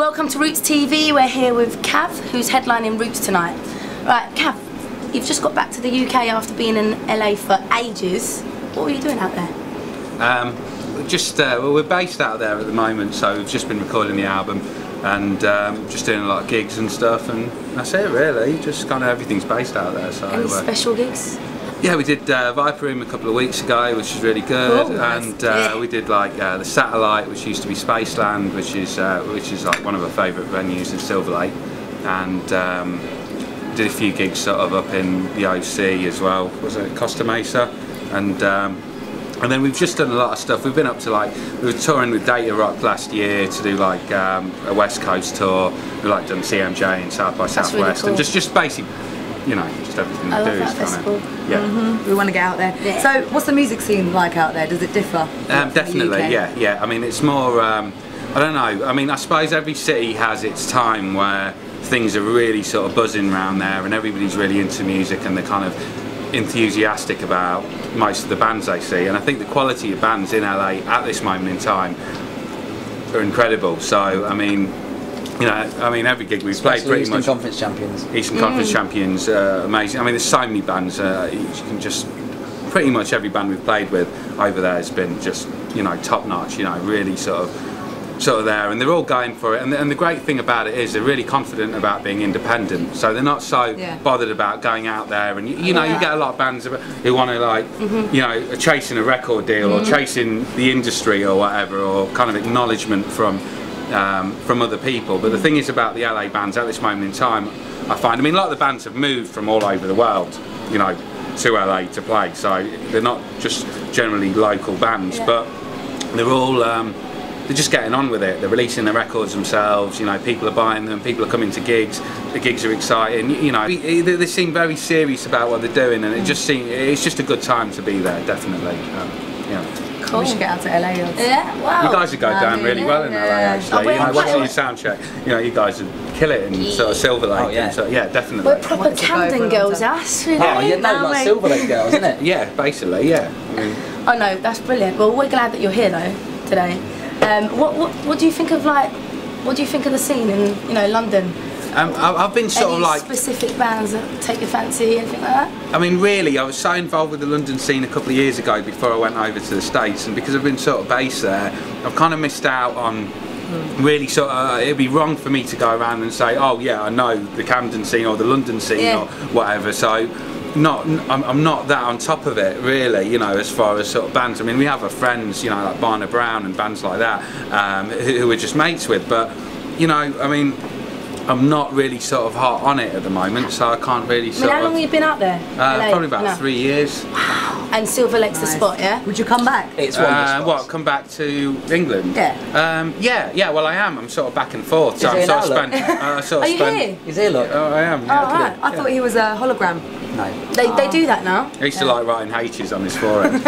Welcome to Roots TV. We're here with KAV, who's headlining Roots tonight. Right, KAV, you've just got back to the UK after being in LA for ages. What were you doing out there? Well, we're based out there at the moment, so we've just been recording the album and just doing a lot of gigs and stuff, and that's it really. Just kind of everything's based out there. So any special gigs? Yeah, we did Viper Room a couple of weeks ago, which was really good, and we did like the Satellite, which used to be Spaceland, which is like one of our favourite venues in Silver Lake, and did a few gigs sort of up in the OC as well. Was it Costa Mesa? And then we've just done a lot of stuff. We've been up to like, we were touring with Data Rock last year to do like a West Coast tour. We've like done CMJ and South by Southwest, really cool. And just basically, you know, just everything we do is kind of, yeah. We want to get out there. Yeah. So what's the music scene like out there? Does it differ? Definitely, yeah. I mean, it's more, I don't know, I mean, I suppose every city has its time where things are really sort of buzzing around there and everybody's really into music and they're kind of enthusiastic about most of the bands they see, and I think the quality of bands in LA at this moment in time are incredible. So I mean, you know, every gig we've played pretty much. Eastern Conference champions. Eastern Conference champions, amazing. I mean, there's so many bands. You can just pretty much every band we've played with over there has been just, you know, top notch. You know, really sort of there, and they're all going for it. And the great thing about it is they're really confident about being independent. So they're not so bothered about going out there. And you know, you get a lot of bands who want to like, you know, chasing a record deal or chasing the industry or whatever, or kind of acknowledgement from other people. But the thing is about the LA bands at this moment in time, I find, I mean, a lot of the bands have moved from all over the world, you know, to LA to play. So they're not just generally local bands, but they're all they're just getting on with it. They're releasing their records themselves. You know, people are buying them. People are coming to gigs. The gigs are exciting. You know, they seem very serious about what they're doing, and it's just a good time to be there. Definitely. Yeah. Cool. We should get out to LA. Yeah, wow. You guys would go down really well in LA, actually. You know, watching your sound check, you know, you guys would kill it in sort of Silver Lake. Oh, yeah. And so, yeah, definitely. We're proper Camden girls, us. Really. Oh, yeah, no, like Silver Lake girls, isn't it? Yeah, basically, yeah. I mean, oh no, that's brilliant. Well, we're glad that you're here though today. What do you think of what do you think of the scene in, you know, London? I've been sort of like specific bands that take your fancy, anything like that? I mean, really, I was so involved with the London scene a couple of years ago before I went over to the States, and because I've been sort of based there, I've kind of missed out on really sort of, it'd be wrong for me to go around and say, oh yeah, I know the Camden scene or the London scene or whatever, so I'm not that on top of it really, you know, as far as sort of bands. I mean, we have our friends, you know, like Barner Brown and bands like that, who we're just mates with, but, you know, I mean, I'm not really sort of hot on it at the moment, so I can't really sort of... How long have you been out there? Probably about 3 years. Wow. And Silver Lake's the spot, yeah? Would you come back? It's one of the spots. What, come back to England? Yeah. Yeah, well I am. I'm sort of back and forth. So I'm sort of spent... Are you here? He's here, look. Oh, I am. Yeah. Oh, right. I thought he was a hologram. No. They do that now? I used to like writing H's on his forehead.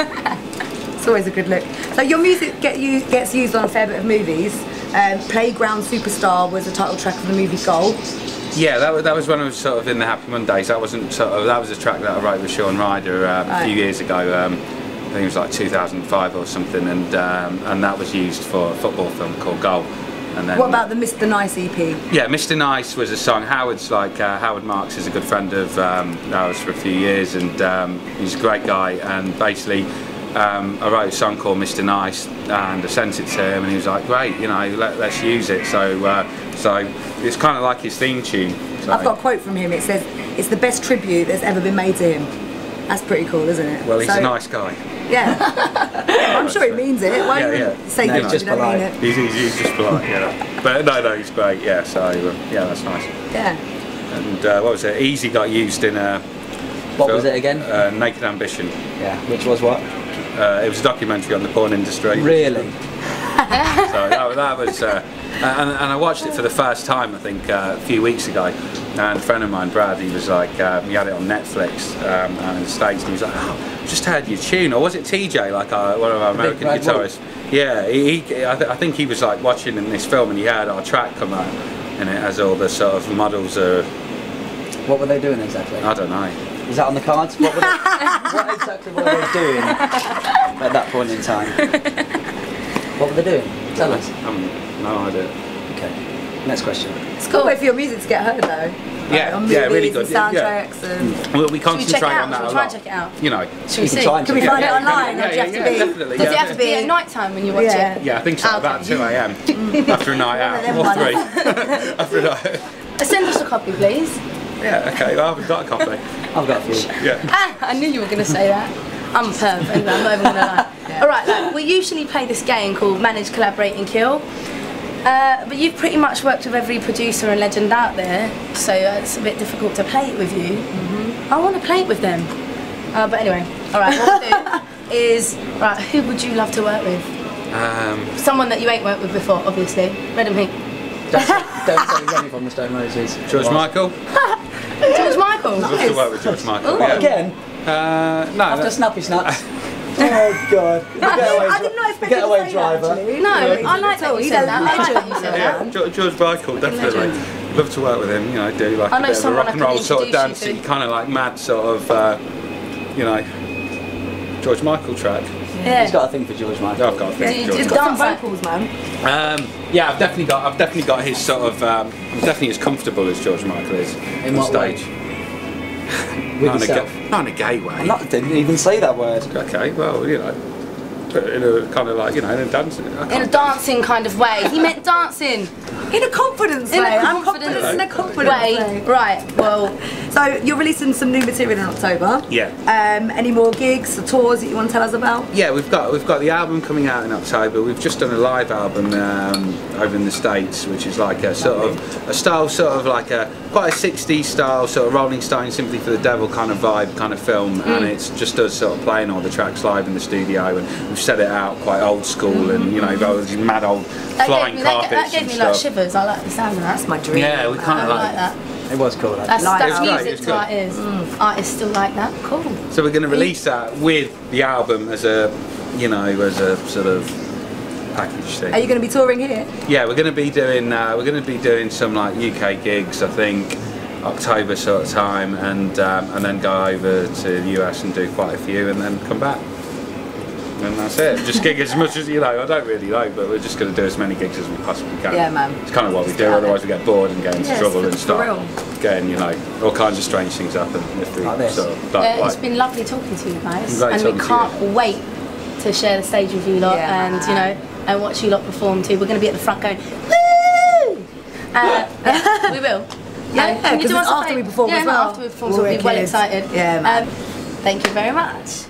It's always a good look. So your music gets used on a fair bit of movies. Playground Superstar was the title track of the movie Goal. Yeah, that was when I was sort of in the Happy Mondays. That wasn't sort of, that was a track that I wrote with Sean Ryder a few years ago. I think it was like 2005 or something, and that was used for a football film called Goal. And then, what about the Mr. Nice EP? Yeah, Mr. Nice was a song. Howard's like Howard Marks is a good friend of ours for a few years, and he's a great guy. And basically, I wrote a song called Mr. Nice, and I sent it to him, and he was like, "Great, you know, let's use it." So it's kind of like his theme tune. So. I've got a quote from him. It says, "It's the best tribute that's ever been made to him." That's pretty cool, isn't it? Well, he's a nice guy. Yeah, I'm sure he means it. Why say that you don't mean it? He's just polite, yeah. But no, he's great. Yeah, so yeah, that's nice. Yeah. And what was it? Easy got used in what was it again? Naked Ambition. Yeah, which was what? It was a documentary on the porn industry. Really? So that was, and I watched it for the first time I think a few weeks ago, and a friend of mine, Brad, he was like, he had it on Netflix in the States, and he was like, oh, just heard your tune, or was it TJ, like one of our American guitarists? Yeah, I think he was like watching in this film and he heard our track come out, and it has all the sort of models are... What were they doing exactly? I don't know. Is that on the cards? What exactly were they doing at that point in time? What were they doing? Tell us. No idea. Okay. Next question. It's cool way for your music to get heard though. Yeah, on yeah, movies really good. And Yeah. soundtracks and. Well, we Should we check concentrate it out? on that Should a we try lot. and check it out? You know. Should we see? try and Can we check find it out. online? Or do you have to be? Definitely. Does it yeah. have to be at night time when you watch Yeah. it? Yeah, I think so. Okay. About 2 a.m. after a night out, them or ones. 3 after a night. Send us a copy, please. Yeah. Okay. Well, I haven't got a copy. I've got a few. Yeah. Ah, I knew you were going to say that. I'm a perv, anyway, I'm not even going to lie. Alright, we usually play this game called Manage, Collaborate and Kill. But you've pretty much worked with every producer and legend out there, so it's a bit difficult to play it with you. I want to play it with them. But anyway, alright, what we'll do is, right, who would you love to work with? Someone that you ain't worked with before, obviously. Red and pink. Don't say he's only from the Stone Roses. George Michael. George Michael. I'd love to work with George Michael. What, Yeah. again? No. After Snappy Snaps? Oh God. I did not expect you to Getaway say driver. that, actually. No, I like that you He's said a that. I like that you said Yeah, that. George Michael, definitely. Love to work with him. You know, do like I a know bit of a someone rock I and can roll sort of introduce you dancey, to. kind of like mad sort of, you know, George Michael track. Yeah. He's got a thing for George Michael. I've got a thing for He's George got some Dance vocals, man. Yeah, I've definitely got his sort of. I'm definitely as comfortable as George Michael is In on what way? stage. With Not yourself. in a gay way. Didn't even say that word. Okay, well, you know, but in a kind of like, you know, in a dancing. In a dancing kind of way. He meant dancing. In a confidence In way. a I'm confidence confident in a confident way. Right, well, So you're releasing some new material in October. Yeah. Any more gigs or tours that you want to tell us about? Yeah, we've got the album coming out in October. We've just done a live album over in the States, which is like a sort of a style, sort of like a quite a 60s style, sort of Rolling Stone, Sympathy for the Devil kind of vibe, kind of film, and it's just us sort of playing all the tracks live in the studio, and we've set it out quite old school, and you know, you've got these mad old flying carpets that gave and me stuff. like shivers. I like the sound of that. That's my dream. Yeah, we kind I of like like that. It was cool. Actually. That's Like that's that. music It's to good. our ears. Artists still like that. Cool. So we're going to release that with the album as a, you know, as a sort of package thing. Are you going to be touring here? Yeah, we're going to be doing some like UK gigs, I think, October sort of time, and then go over to the US and do quite a few, and then come back. And that's it. Just gig as much as, you know, I don't really know, but we're just going to do as many gigs as we possibly can. Yeah, man. It's kind of what we do, otherwise we get bored and get into Yes, trouble and for start real. getting, you know, all kinds of strange things happen if we Like this. sort of don't It's like. been lovely talking to you guys, Great and we talking to can't wait to share the stage with you lot, Yeah, and man. you know, and watch you lot perform too. We're going to be at the front going, woo! Yeah, we will. Yeah, And can you 'cause do it's us a after favour? we perform yeah, as well. after we perform, so we'll be We're well kids. excited. Yeah, man. Thank you very much.